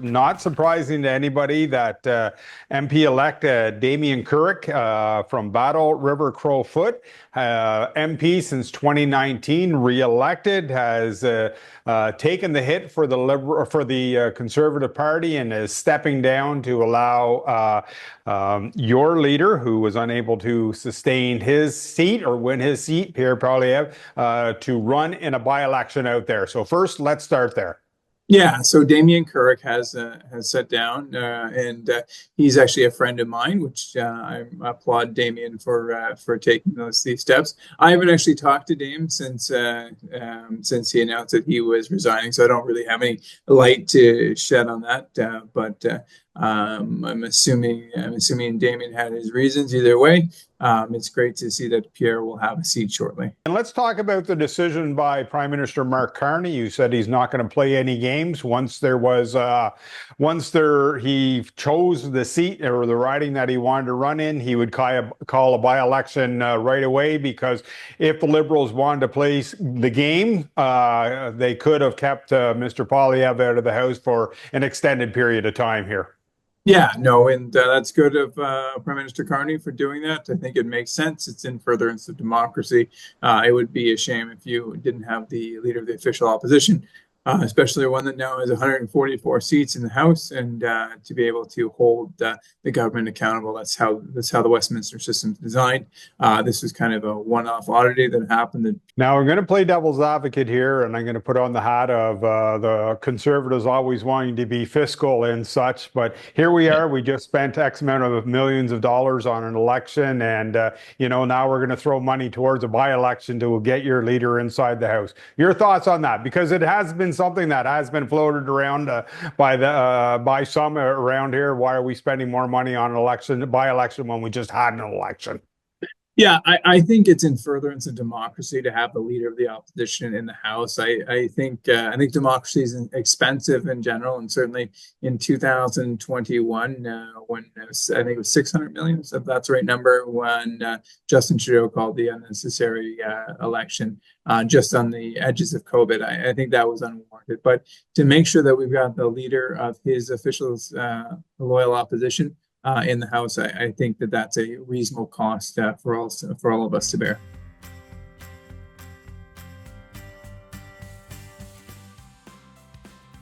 Not surprising to anybody that MP Elect Damien Kurek from Battle River-Crowfoot, MP since 2019, re-elected, has taken the hit for the Conservative Party and is stepping down to allow your leader, who was unable to sustain his seat or win his seat, Pierre Poilievre, to run in a by-election out there. So first, let's start there. Yeah, so Damien Kurek has sat down, and he's actually a friend of mine, which I applaud Damien for taking these steps. I haven't actually talked to Dame since he announced that he was resigning, so I don't really have any light to shed on that. But I'm assuming Damien had his reasons either way. It's great to see that Pierre will have a seat shortly. And let's talk about the decision by Prime Minister Mark Carney. You said he's not going to play any games once he chose the seat or the riding that he wanted to run in. He would call a by-election right away, because if the Liberals wanted to play the game, they could have kept Mr. Poilievre out of the House for an extended period of time here. Yeah, no, and that's good of Prime Minister Carney for doing that. I think it makes sense. It's in furtherance of democracy. It would be a shame if you didn't have the leader of the official opposition, especially one that now has 144 seats in the House, and to be able to hold the government accountable. That's how the Westminster system is designed. This was kind of a one-off oddity that happened. Now I'm going to play devil's advocate here, and I'm going to put on the hat of the Conservatives always wanting to be fiscal and such. But here we are. We just spent X amount of millions of dollars on an election, and now we're going to throw money towards a by-election to get your leader inside the House. Your thoughts on that? Because it has been something that has been floated around by some around here. Why are we spending more money on an by-election when we just had an election? Yeah, I think it's in furtherance of democracy to have the leader of the opposition in the House. I think democracy is expensive in general, and certainly in 2021, when I think it was 600 million, if that's the right number, when Justin Trudeau called the unnecessary election just on the edges of COVID. I think that was unwarranted. But to make sure that we've got the leader of his officials, loyal opposition, in the House, I think that's a reasonable cost for all of us to bear.